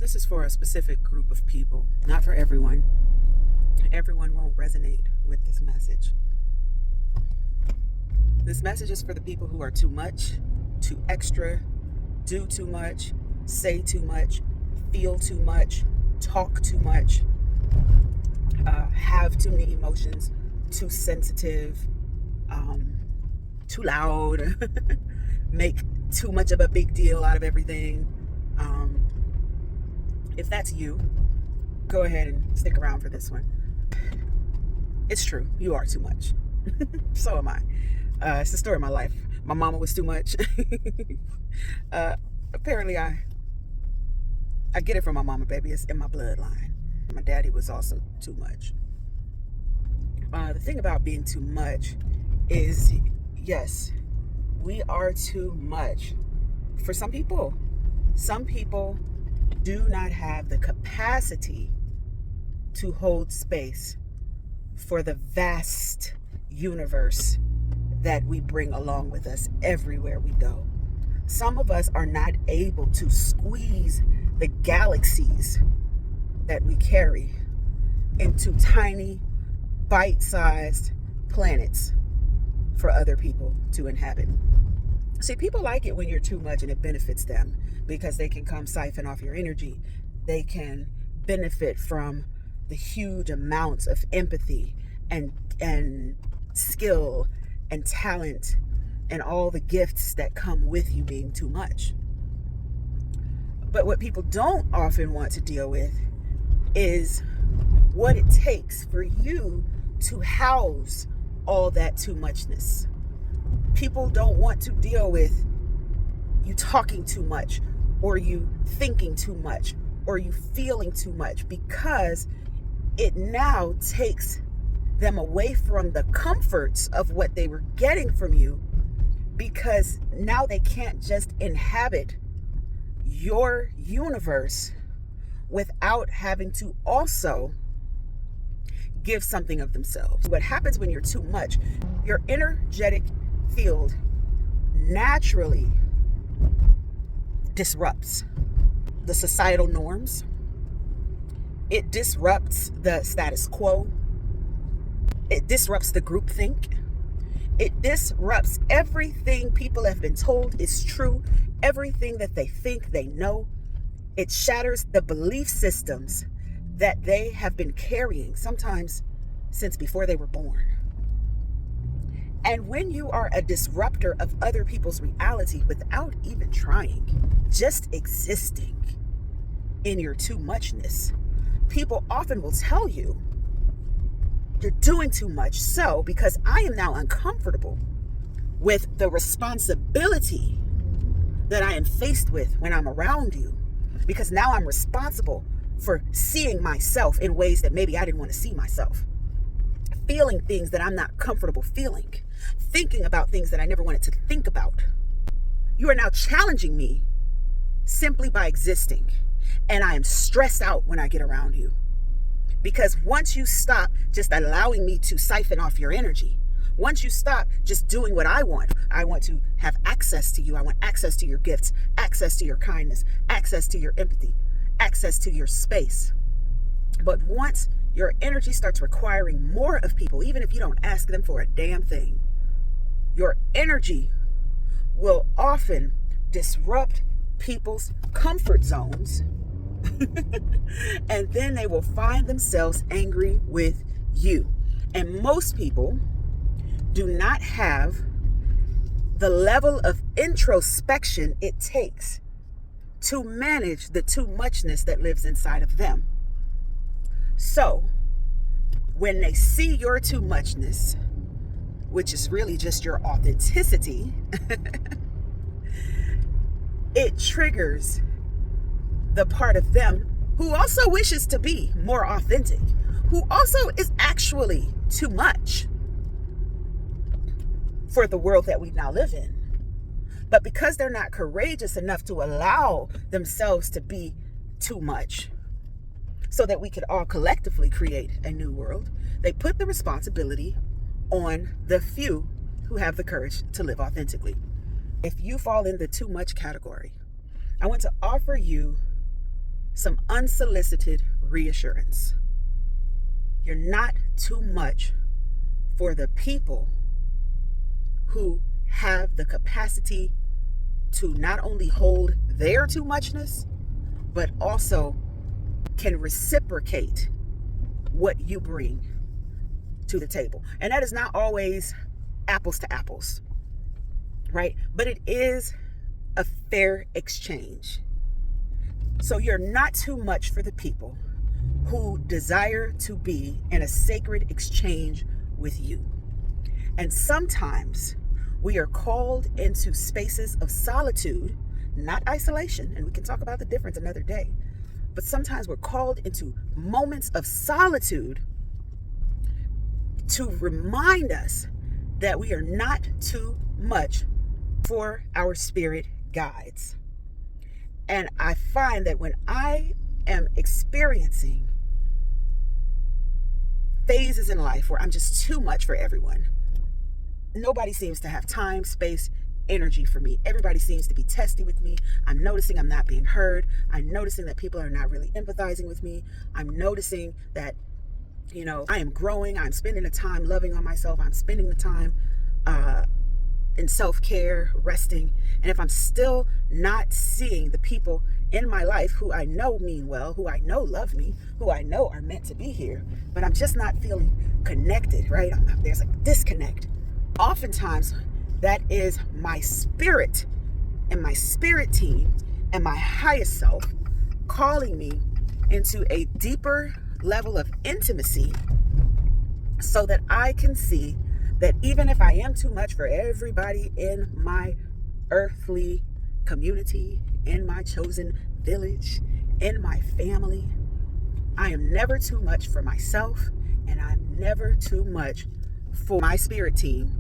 This is for a specific group of people, not for everyone. Everyone won't resonate with this message. This message is for the people who are too much, too extra, do too much, say too much, feel too much, talk too much, have too many emotions, too sensitive, too loud, make too much of a big deal out of everything. If that's you, go ahead and stick around for this one. It's true. You are too much. So am I. It's the story of my life. My mama was too much. Apparently, I get it from my mama, baby. It's in my bloodline. My daddy was also too much. The thing about being too much is, yes, we are too much. For some people do not have the capacity to hold space for the vast universe that we bring along with us everywhere we go. Some of us are not able to squeeze the galaxies that we carry into tiny, bite-sized planets for other people to inhabit. See, people like it when you're too much and it benefits them because they can come siphon off your energy. They can benefit from the huge amounts of empathy and skill and talent and all the gifts that come with you being too much. But what people don't often want to deal with is what it takes for you to house all that too muchness. People don't want to deal with you talking too much, or you thinking too much, or you feeling too much, because it now takes them away from the comforts of what they were getting from you, because now they can't just inhabit your universe without having to also give something of themselves. What happens when you're too much, your energetic field naturally disrupts the societal norms. It disrupts the status quo. It disrupts the groupthink. It disrupts everything people have been told is true, everything that they think they know. It shatters the belief systems that they have been carrying, sometimes since before they were born. And when you are a disruptor of other people's reality without even trying, just existing in your too muchness, people often will tell you, you're doing too much. So, because I am now uncomfortable with the responsibility that I am faced with when I'm around you, because now I'm responsible for seeing myself in ways that maybe I didn't want to see myself, feeling things that I'm not comfortable feeling, thinking about things that I never wanted to think about. You are now challenging me simply by existing. And I am stressed out when I get around you. Because once you stop just allowing me to siphon off your energy, once you stop just doing what I want to have access to you. I want access to your gifts, access to your kindness, access to your empathy, access to your space. But once your energy starts requiring more of people, even if you don't ask them for a damn thing, your energy will often disrupt people's comfort zones. And then they will find themselves angry with you. And most people do not have the level of introspection it takes to manage the too muchness that lives inside of them. So when they see your too muchness, which is really just your authenticity, it triggers the part of them who also wishes to be more authentic, who also is actually too much for the world that we now live in. But because they're not courageous enough to allow themselves to be too much so that we could all collectively create a new world, they put the responsibility on the few who have the courage to live authentically. If you fall in the too much category, I want to offer you some unsolicited reassurance. You're not too much for the people who have the capacity to not only hold their too muchness, but also can reciprocate what you bring to the table. And that is not always apples to apples, right? But it is a fair exchange. So you're not too much for the people who desire to be in a sacred exchange with you. And sometimes we are called into spaces of solitude, not isolation, and we can talk about the difference another day. But sometimes we're called into moments of solitude to remind us that we are not too much for our spirit guides. And I find that when I am experiencing phases in life where I'm just too much for everyone, nobody seems to have time, space, energy for me. Everybody seems to be testy with me. I'm noticing I'm not being heard. I'm noticing that people are not really empathizing with me. I'm noticing that, I am growing. I'm spending the time loving on myself. I'm spending the time in self-care, resting. And if I'm still not seeing the people in my life who I know mean well, who I know love me, who I know are meant to be here, but I'm just not feeling connected, right? There's a disconnect. Oftentimes, that is my spirit and my spirit team and my highest self calling me into a deeper level of intimacy so that I can see that even if I am too much for everybody in my earthly community, in my chosen village, in my family, I am never too much for myself, and I'm never too much for my spirit team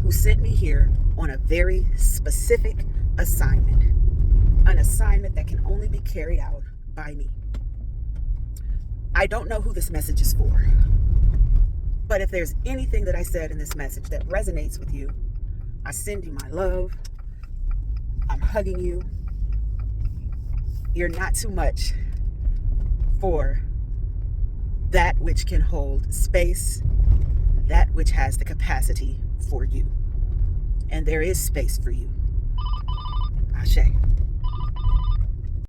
who sent me here on a very specific assignment, an assignment that can only be carried out by me. I don't know who this message is for, but if there's anything that I said in this message that resonates with you, I send you my love. I'm hugging you. You're not too much for that which can hold space, that which has the capacity for you. And there is space for you. Ashe.